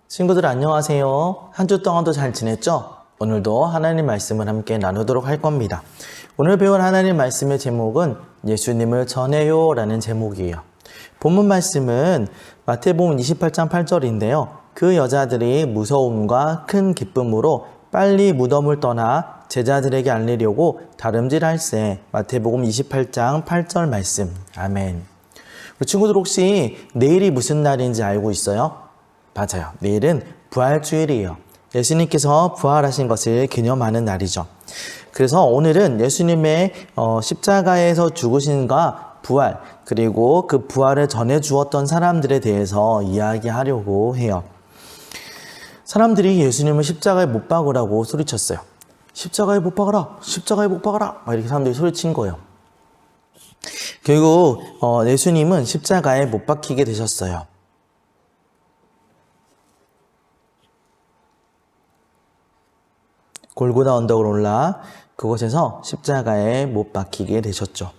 친구들 안녕하세요. 한 주 동안도 잘 지냈죠? 오늘도 하나님 말씀을 함께 나누도록 할 겁니다. 오늘 배울 하나님 말씀의 제목은 예수님을 전해요 라는 제목이에요. 본문 말씀은 마태복음 28장 8절인데요. 그 여자들이 무서움과 큰 기쁨으로 빨리 무덤을 떠나 제자들에게 알리려고 다름질할세. 마태복음 28장 8절 말씀. 아멘. 우리 친구들 혹시 내일이 무슨 날인지 알고 있어요? 맞아요. 내일은 부활주일이에요. 예수님께서 부활하신 것을 기념하는 날이죠. 그래서 오늘은 예수님의 십자가에서 죽으신과 부활, 그리고 그 부활을 전해 주었던 사람들에 대해서 이야기하려고 해요. 사람들이 예수님을 십자가에 못 박으라고 소리쳤어요. 십자가에 못 박아라! 십자가에 못 박아라! 막 이렇게 사람들이 소리친 거예요. 결국 예수님은 십자가에 못 박히게 되셨어요. 골고다 언덕을 올라 그곳에서 십자가에 못 박히게 되셨죠.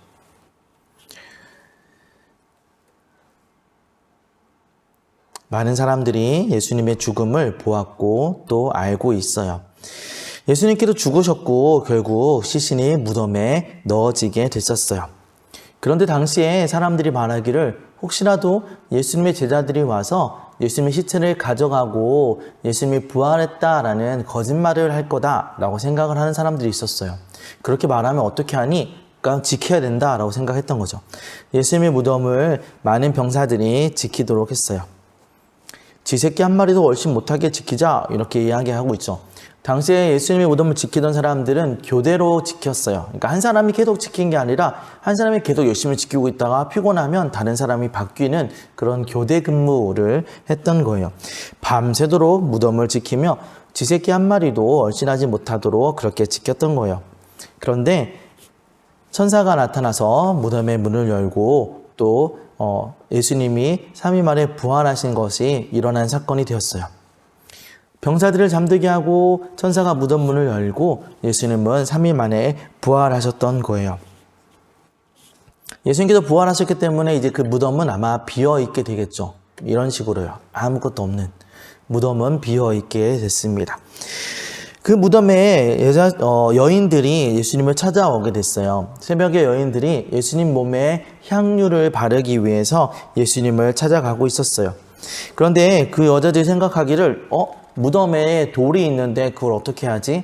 많은 사람들이 예수님의 죽음을 보았고 또 알고 있어요. 예수님께서 죽으셨고 결국 시신이 무덤에 넣어지게 됐었어요. 그런데 당시에 사람들이 말하기를 혹시라도 예수님의 제자들이 와서 예수님의 시체를 가져가고 예수님이 부활했다라는 거짓말을 할 거다라고 생각을 하는 사람들이 있었어요. 그렇게 말하면 어떻게 하니? 그러니까 지켜야 된다라고 생각했던 거죠. 예수님의 무덤을 많은 병사들이 지키도록 했어요. 쥐새끼 한 마리도 얼씬 못하게 지키자 이렇게 이야기하고 있죠. 당시에 예수님의 무덤을 지키던 사람들은 교대로 지켰어요. 그러니까 한 사람이 계속 지킨 게 아니라 한 사람이 계속 열심히 지키고 있다가 피곤하면 다른 사람이 바뀌는 그런 교대 근무를 했던 거예요. 밤새도록 무덤을 지키며 쥐새끼 한 마리도 얼씬하지 못하도록 그렇게 지켰던 거예요. 그런데 천사가 나타나서 무덤의 문을 열고 또 예수님이 3일 만에 부활하신 것이 일어난 사건이 되었어요. 병사들을 잠들게 하고 천사가 무덤 문을 열고 예수님은 3일 만에 부활하셨던 거예요. 예수님께서 부활하셨기 때문에 이제 그 무덤은 아마 비어있게 되겠죠. 이런 식으로요. 아무것도 없는 무덤은 비어있게 됐습니다. 그 무덤에 여인들이 예수님을 찾아오게 됐어요. 새벽에 여인들이 예수님 몸에 향유를 바르기 위해서 예수님을 찾아가고 있었어요. 그런데 그 여자들이 생각하기를 무덤에 돌이 있는데 그걸 어떻게 하지?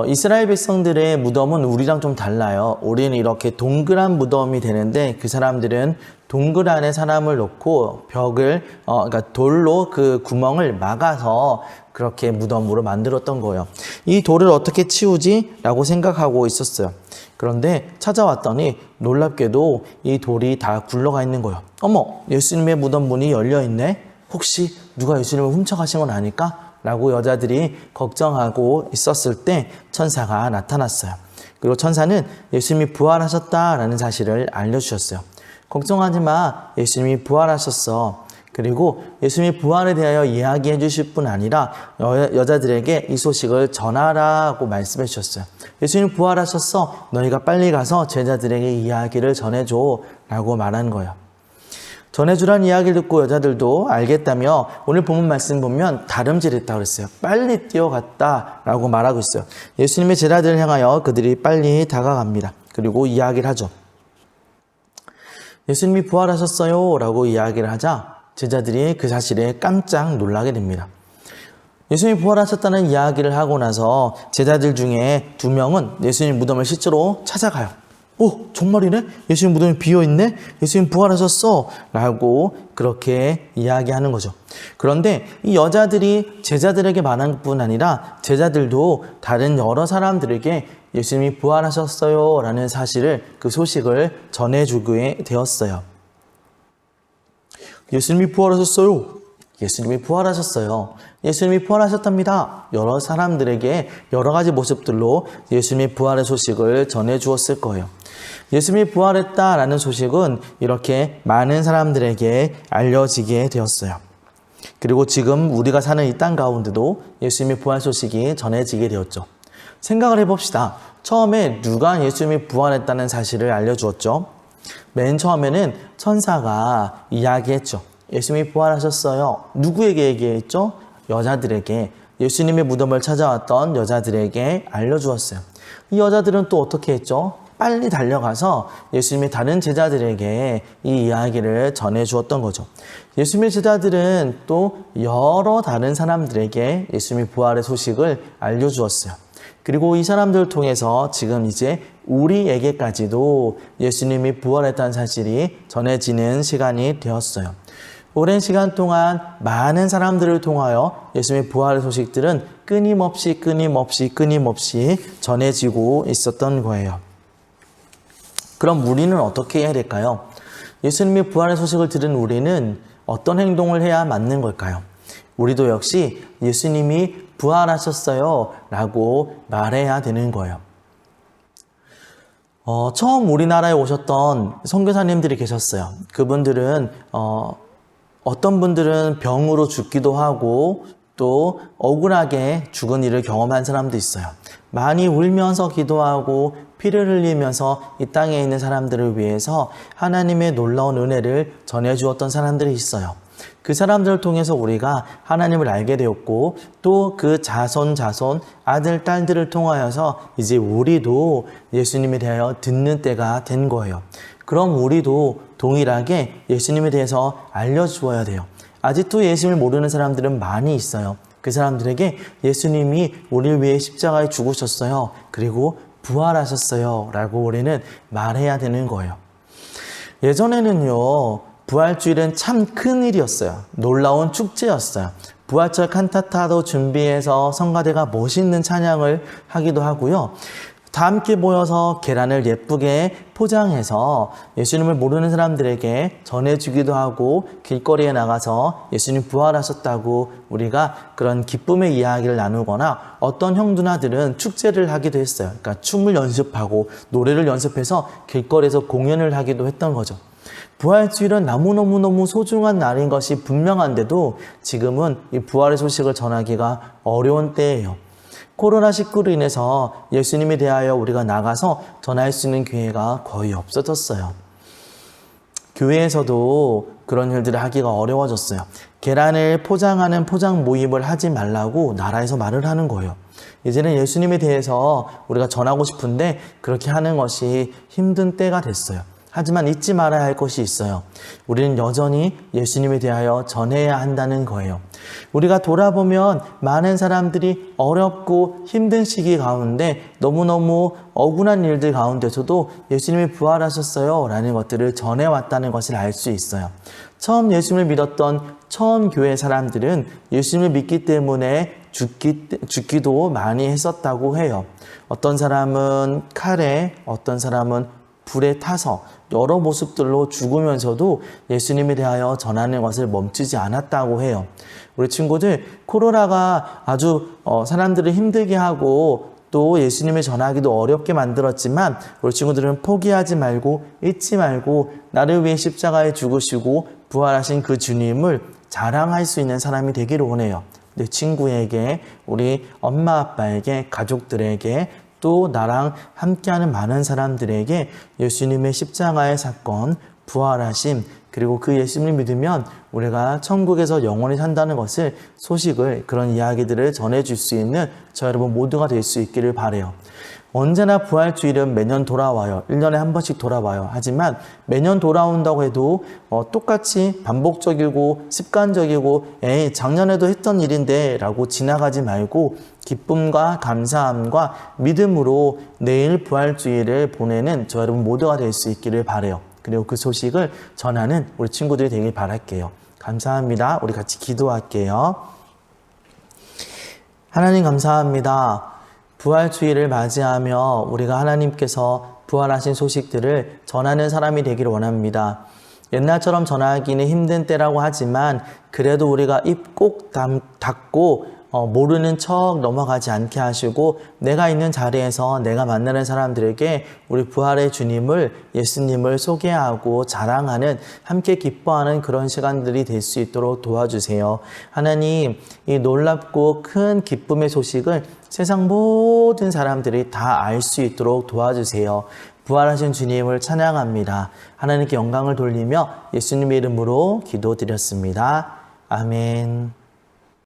이스라엘 백성들의 무덤은 우리랑 좀 달라요. 우리는 이렇게 동그란 무덤이 되는데 그 사람들은 동굴 안에 사람을 놓고 벽을 그러니까 돌로 그 구멍을 막아서 그렇게 무덤으로 만들었던 거예요. 이 돌을 어떻게 치우지? 라고 생각하고 있었어요. 그런데 찾아왔더니 놀랍게도 이 돌이 다 굴러가 있는 거예요. 어머, 예수님의 무덤 문이 열려 있네? 혹시 누가 예수님을 훔쳐가신 건 아닐까? 라고 여자들이 걱정하고 있었을 때 천사가 나타났어요. 그리고 천사는 예수님이 부활하셨다라는 사실을 알려주셨어요. 걱정하지 마. 예수님이 부활하셨어. 그리고 예수님이 부활에 대하여 이야기해 주실 뿐 아니라 여자들에게 이 소식을 전하라고 말씀해 주셨어요. 예수님 부활하셨어. 너희가 빨리 가서 제자들에게 이야기를 전해줘 라고 말한 거예요. 전해주라는 이야기를 듣고 여자들도 알겠다며 오늘 본문 말씀 보면 다름질했다고 그랬어요. 빨리 뛰어갔다라고 말하고 있어요. 예수님의 제자들을 향하여 그들이 빨리 다가갑니다. 그리고 이야기를 하죠. 예수님이 부활하셨어요 라고 이야기를 하자 제자들이 그 사실에 깜짝 놀라게 됩니다. 예수님이 부활하셨다는 이야기를 하고 나서 제자들 중에 2명은 예수님 무덤을 실제로 찾아가요. 정말이네? 예수님 무덤이 비어있네? 예수님 부활하셨어? 라고 그렇게 이야기하는 거죠. 그런데 이 여자들이 제자들에게 말한 것뿐 아니라 제자들도 다른 여러 사람들에게 예수님이 부활하셨어요 라는 사실을 그 소식을 전해주게 되었어요. 예수님이 부활하셨어요. 예수님이 부활하셨어요. 예수님이 부활하셨답니다. 여러 사람들에게 여러 가지 모습들로 예수님이 부활의 소식을 전해주었을 거예요. 예수님이 부활했다라는 소식은 이렇게 많은 사람들에게 알려지게 되었어요. 그리고 지금 우리가 사는 이 땅 가운데도 예수님의 부활 소식이 전해지게 되었죠. 생각을 해봅시다. 처음에 누가 예수님이 부활했다는 사실을 알려주었죠? 맨 처음에는 천사가 이야기했죠. 예수님이 부활하셨어요. 누구에게 얘기했죠? 여자들에게, 예수님의 무덤을 찾아왔던 여자들에게 알려주었어요. 이 여자들은 또 어떻게 했죠? 빨리 달려가서 예수님의 다른 제자들에게 이 이야기를 전해주었던 거죠. 예수님의 제자들은 또 여러 다른 사람들에게 예수님의 부활의 소식을 알려주었어요. 그리고 이 사람들을 통해서 지금 이제 우리에게까지도 예수님이 부활했다는 사실이 전해지는 시간이 되었어요. 오랜 시간 동안 많은 사람들을 통하여 예수님의 부활의 소식들은 끊임없이 전해지고 있었던 거예요. 그럼 우리는 어떻게 해야 될까요? 예수님의 부활의 소식을 들은 우리는 어떤 행동을 해야 맞는 걸까요? 우리도 역시 예수님이 부활하셨어요 라고 말해야 되는 거예요. 처음 우리나라에 오셨던 선교사님들이 계셨어요. 그분들은 어떤 분들은 병으로 죽기도 하고 또 억울하게 죽은 일을 경험한 사람도 있어요. 많이 울면서 기도하고 피를 흘리면서 이 땅에 있는 사람들을 위해서 하나님의 놀라운 은혜를 전해주었던 사람들이 있어요. 그 사람들을 통해서 우리가 하나님을 알게 되었고 또 그 자손 아들 딸들을 통하여서 이제 우리도 예수님에 대하여 듣는 때가 된 거예요. 그럼 우리도 동일하게 예수님에 대해서 알려주어야 돼요. 아직도 예수님을 모르는 사람들은 많이 있어요. 그 사람들에게 예수님이 우리를 위해 십자가에 죽으셨어요. 그리고 부활하셨어요. 라고 우리는 말해야 되는 거예요. 예전에는요, 부활주일은 참 큰일이었어요. 놀라운 축제였어요. 부활절 칸타타도 준비해서 성가대가 멋있는 찬양을 하기도 하고요. 다 함께 모여서 계란을 예쁘게 포장해서 예수님을 모르는 사람들에게 전해주기도 하고 길거리에 나가서 예수님 부활하셨다고 우리가 그런 기쁨의 이야기를 나누거나 어떤 형 누나들은 축제를 하기도 했어요. 그러니까 춤을 연습하고 노래를 연습해서 길거리에서 공연을 하기도 했던 거죠. 부활주일은 너무너무 소중한 날인 것이 분명한데도 지금은 이 부활의 소식을 전하기가 어려운 때예요. 코로나19로 인해서 예수님에 대하여 우리가 나가서 전할 수 있는 기회가 거의 없어졌어요. 교회에서도 그런 일들을 하기가 어려워졌어요. 계란을 포장하는 포장 모임을 하지 말라고 나라에서 말을 하는 거예요. 이제는 예수님에 대해서 우리가 전하고 싶은데 그렇게 하는 것이 힘든 때가 됐어요. 하지만 잊지 말아야 할 것이 있어요. 우리는 여전히 예수님에 대하여 전해야 한다는 거예요. 우리가 돌아보면 많은 사람들이 어렵고 힘든 시기 가운데 너무너무 억울한 일들 가운데서도 예수님이 부활하셨어요 라는 것들을 전해왔다는 것을 알 수 있어요. 처음 예수님을 믿었던 처음 교회 사람들은 예수님을 믿기 때문에 죽기도 많이 했었다고 해요. 어떤 사람은 칼에, 어떤 사람은 불에 타서 여러 모습들로 죽으면서도 예수님에 대하여 전하는 것을 멈추지 않았다고 해요. 우리 친구들, 코로나가 아주 사람들을 힘들게 하고 또 예수님을 전하기도 어렵게 만들었지만 우리 친구들은 포기하지 말고 잊지 말고 나를 위해 십자가에 죽으시고 부활하신 그 주님을 자랑할 수 있는 사람이 되기를 원해요. 내 친구에게, 우리 엄마 아빠에게, 가족들에게 또 나랑 함께하는 많은 사람들에게 예수님의 십자가의 사건, 부활하심, 그리고 그 예수님을 믿으면 우리가 천국에서 영원히 산다는 것을 소식을, 그런 이야기들을 전해줄 수 있는 저 여러분 모두가 될 수 있기를 바라요. 언제나 부활주일은 매년 돌아와요. 1년에 한 번씩 돌아와요. 하지만 매년 돌아온다고 해도 똑같이 반복적이고 습관적이고 에이 작년에도 했던 일인데 라고 지나가지 말고 기쁨과 감사함과 믿음으로 내일 부활주일을 보내는 저 여러분 모두가 될 수 있기를 바라요. 그리고 그 소식을 전하는 우리 친구들이 되길 바랄게요. 감사합니다. 우리 같이 기도할게요. 하나님 감사합니다. 부활주일을 맞이하며 우리가 하나님께서 부활하신 소식들을 전하는 사람이 되기를 원합니다. 옛날처럼 전하기는 힘든 때라고 하지만 그래도 우리가 입 꼭 닫고 모르는 척 넘어가지 않게 하시고 내가 있는 자리에서 내가 만나는 사람들에게 우리 부활의 주님을, 예수님을 소개하고 자랑하는, 함께 기뻐하는 그런 시간들이 될 수 있도록 도와주세요. 하나님, 이 놀랍고 큰 기쁨의 소식을 세상 모든 사람들이 다 알 수 있도록 도와주세요. 부활하신 주님을 찬양합니다. 하나님께 영광을 돌리며 예수님의 이름으로 기도드렸습니다. 아멘.